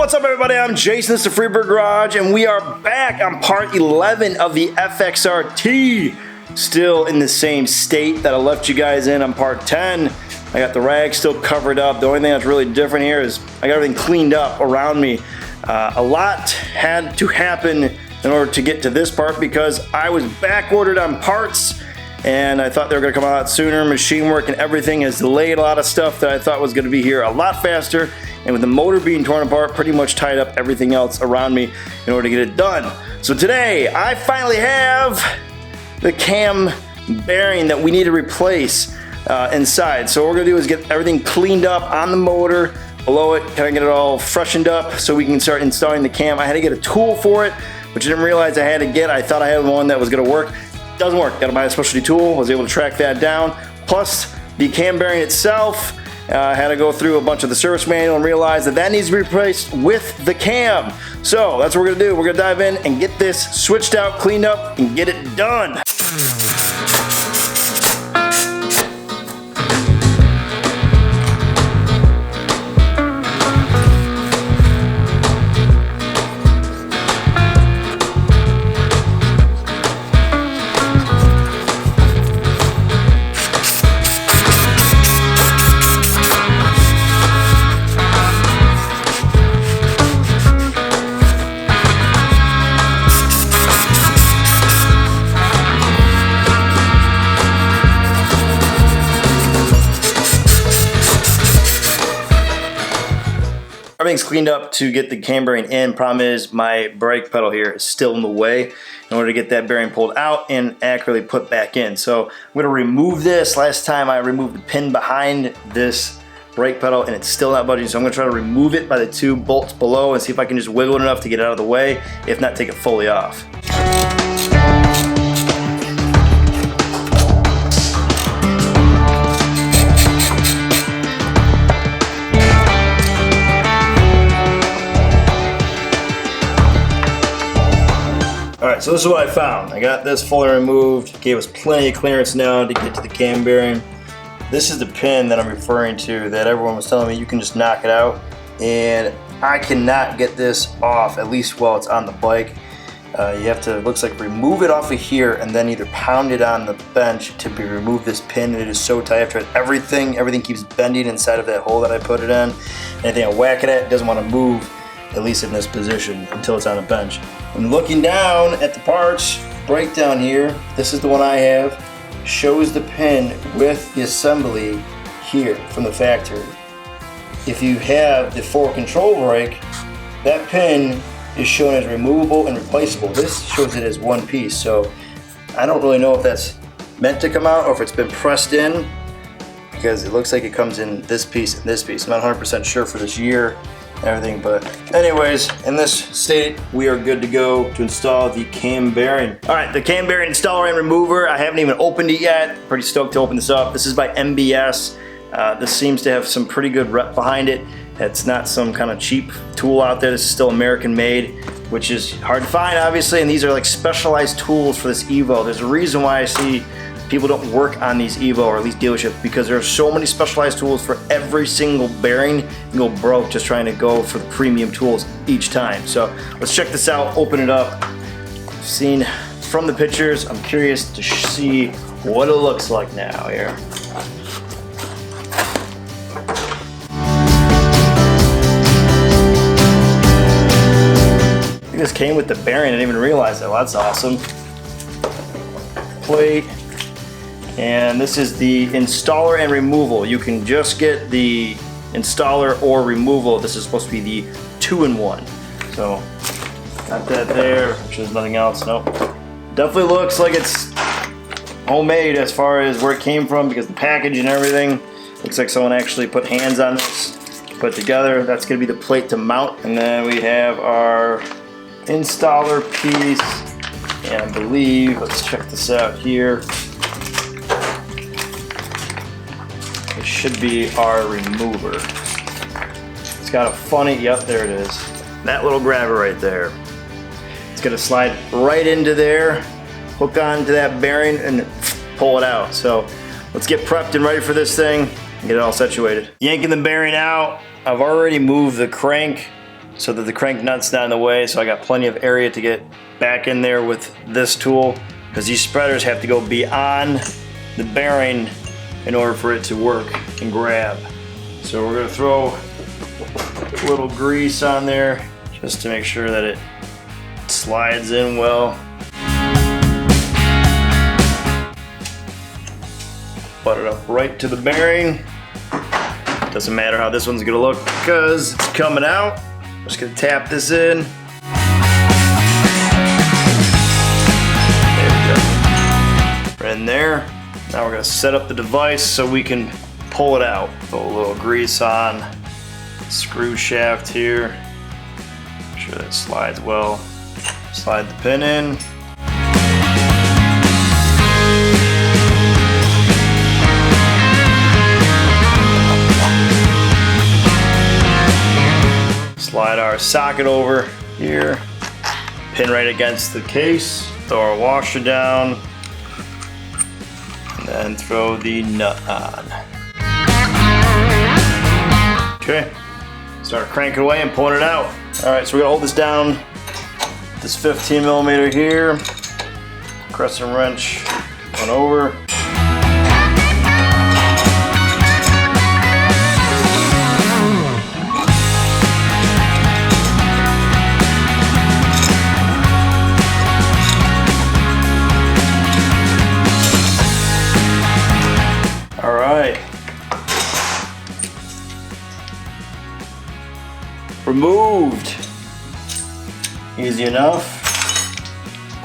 What's up, everybody? I'm Jason, this is the Freebird Garage, and we are back on part 11 of the FXRT. Still in the same state that I left you guys in on part 10. I got the rag still covered up. The only thing that's really different here is I got everything cleaned up around me. A lot had to happen in order to get to this part because I was back ordered on parts and I thought they were going to come out sooner. Machine work and everything has delayed a lot of stuff that I thought was going to be here a lot faster. And with the motor being torn apart, pretty much tied up everything else around me in order to get it done. So today, I finally have the cam bearing that we need to replace inside. So what we're gonna do is get everything cleaned up on the motor, below it, kind of get it all freshened up so we can start installing the cam. I had to get a tool for it, which I didn't realize I had to get. I thought I had one that was gonna work. Doesn't work, gotta buy a specialty tool. Was able to track that down. Plus, the cam bearing itself, I had to go through a bunch of the service manual and realize that that needs to be replaced with the cam. So that's what we're gonna do. We're gonna dive in and get this switched out, cleaned up, and get it done. Everything's cleaned up to get the cam bearing in. Problem is my brake pedal here is still in the way in order to get that bearing pulled out and accurately put back in. So I'm going to remove this. Last time I removed the pin behind this brake pedal and it's still not budging. So I'm going to try to remove it by the two bolts below and see if I can just wiggle it enough to get it out of the way. If not, take it fully off. Alright, so this is what I found. I got this fully removed, gave us plenty of clearance now to get to the cam bearing. This is the pin that I'm referring to that everyone was telling me you can just knock it out, and I cannot get this off, at least while it's on the bike. You have to, looks like, remove it off of here and then either pound it on the bench to remove this pin, and it is so tight after it. Everything keeps bending inside of that hole that I put it in. Anything I whack it at, it doesn't want to move, at least in this position, until it's on a bench. And looking down at the parts breakdown here, this is the one I have, shows the pin with the assembly here from the factory. If you have the forward control brake, that pin is shown as removable and replaceable. This shows it as one piece, so I don't really know if that's meant to come out or if it's been pressed in, because it looks like it comes in this piece and this piece. I'm not 100% sure for this year and everything, but anyways, in this state, we are good to go to install the cam bearing. All right, the cam bearing installer and remover, I haven't even opened it yet. Pretty stoked to open this up. This is by MBS. This seems to have some pretty good rep behind it. It's not some kind of cheap tool out there. This is still American made, which is hard to find, obviously, and these are like specialized tools for this Evo. There's a reason why I see people don't work on these Evo, or at least dealerships, because there are so many specialized tools for every single bearing. You can go broke just trying to go for the premium tools each time. So let's check this out, open it up. Seen from the pictures, I'm curious to see what it looks like now here. I think this came with the bearing, I didn't even realize that. Well, that's awesome. Plate. And this is the installer and removal. You can just get the installer or removal. This is supposed to be the 2-in-1. So, got that there, which there's nothing else. Nope. Definitely looks like it's homemade as far as where it came from, because the package and everything looks like someone actually put hands on this, put together. That's gonna be the plate to mount. And then we have our installer piece. And I believe, let's check this out here. It should be our remover. It's got a funny, yep, there it is. That little grabber right there. It's gonna slide right into there, hook onto that bearing, and pull it out. So let's get prepped and ready for this thing and get it all situated. Yanking the bearing out. I've already moved the crank so that the crank nut's not in the way, so I got plenty of area to get back in there with this tool, because these spreaders have to go beyond the bearing in order for it to work and grab. So we're gonna throw a little grease on there just to make sure that it slides in well. Butt it up right to the bearing. Doesn't matter how this one's gonna look because it's coming out. I'm just gonna tap this in. There we go. Right in there. Now we're gonna set up the device so we can pull it out. Put a little grease on the screw shaft here. Make sure that slides well. Slide the pin in. Slide our socket over here, pin right against the case, throw our washer down, and then throw the nut on. Okay, start cranking away and pulling it out. All right, so we're gonna hold this down, this 15 millimeter here, crescent wrench on over. Removed. Easy enough.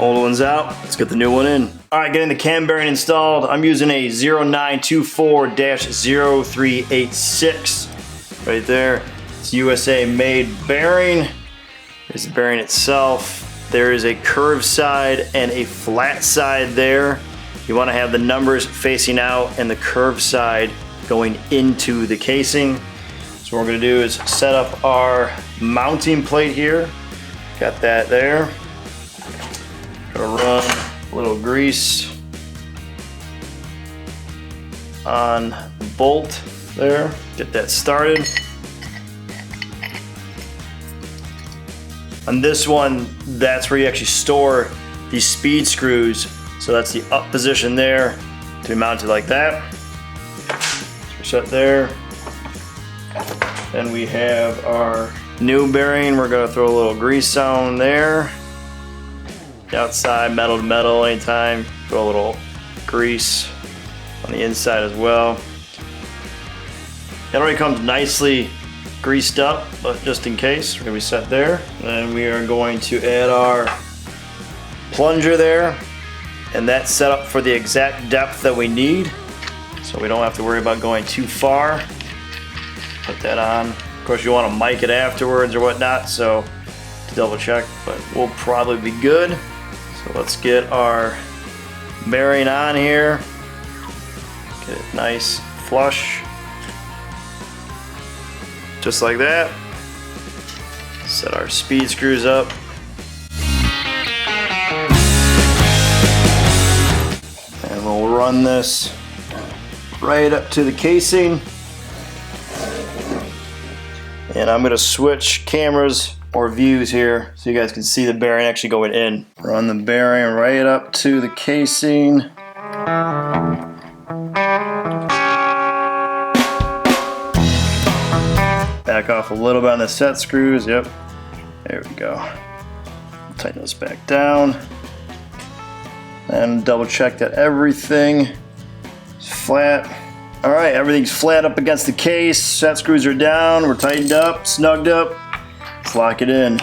Old one's out. Let's get the new one in. All right, getting the cam bearing installed. I'm using a 0924-0386 right there. It's USA made bearing. There's the bearing itself. There is a curved side and a flat side there. You want to have the numbers facing out and the curved side going into the casing. So what we're gonna do is set up our mounting plate here. Got that there. Gonna run a little grease on the bolt there. Get that started. On this one, that's where you actually store these speed screws. So that's the up position there to be mounted like that. So set there. Then we have our new bearing. We're gonna throw a little grease on there. The outside, metal to metal, anytime. Throw a little grease on the inside as well. It already comes nicely greased up, but just in case, we're gonna be set there. Then we are going to add our plunger there, and that's set up for the exact depth that we need, so we don't have to worry about going too far. Put that on. Of course, you want to mic it afterwards or whatnot, so to double check, but we'll probably be good. So let's get our bearing on here. Get it nice, flush. Just like that. Set our speed screws up. And we'll run this right up to the casing. And I'm gonna switch cameras or views here so you guys can see the bearing actually going in. Run the bearing right up to the casing. Back off a little bit on the set screws, yep. There we go. Tighten those back down. And double check that everything is flat. All right, everything's flat up against the case. Set screws are down, we're tightened up, snugged up. Let's lock it in.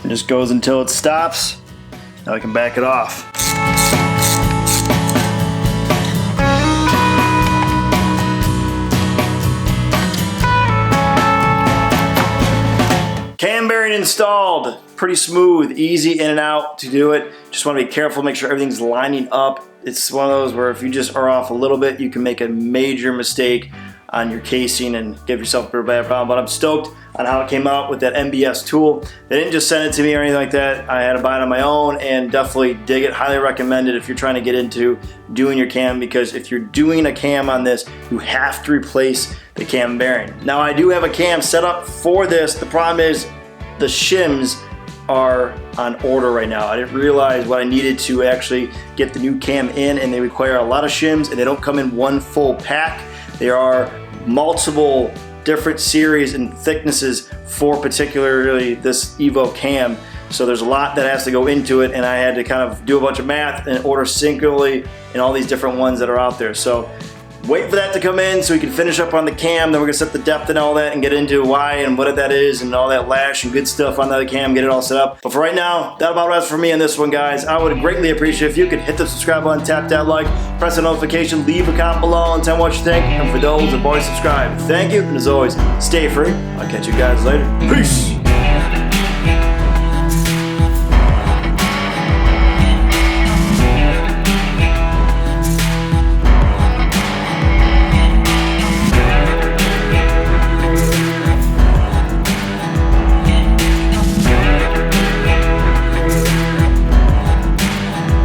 It just goes until it stops. Now we can back it off. Cam bearing installed. Pretty smooth, easy in and out to do it. Just want to be careful, make sure everything's lining up. It's one of those where if you just are off a little bit, you can make a major mistake on your casing and give yourself a bad problem. But I'm stoked on how it came out with that MBS tool. They didn't just send it to me or anything like that. I had to buy it on my own and definitely dig it. Highly recommend it if you're trying to get into doing your cam, because if you're doing a cam on this, you have to replace the cam bearing. Now I do have a cam set up for this. The problem is the shims are on order right now. I didn't realize what I needed to actually get the new cam in, and they require a lot of shims and they don't come in one full pack. There are multiple different series and thicknesses for particularly this Evo cam. So there's a lot that has to go into it, and I had to kind of do a bunch of math and order singularly in all these different ones that are out there. So wait for that to come in so we can finish up on the cam. Then we're gonna set the depth and all that and get into why and what that is and all that lash and good stuff on the cam, get it all set up. But for right now, that about does for me on this one, guys. I would greatly appreciate if you could hit the subscribe button, tap that like, press the notification, leave a comment below and tell me what you think. And for those that have already subscribed, thank you. And as always, stay free. I'll catch you guys later. Peace.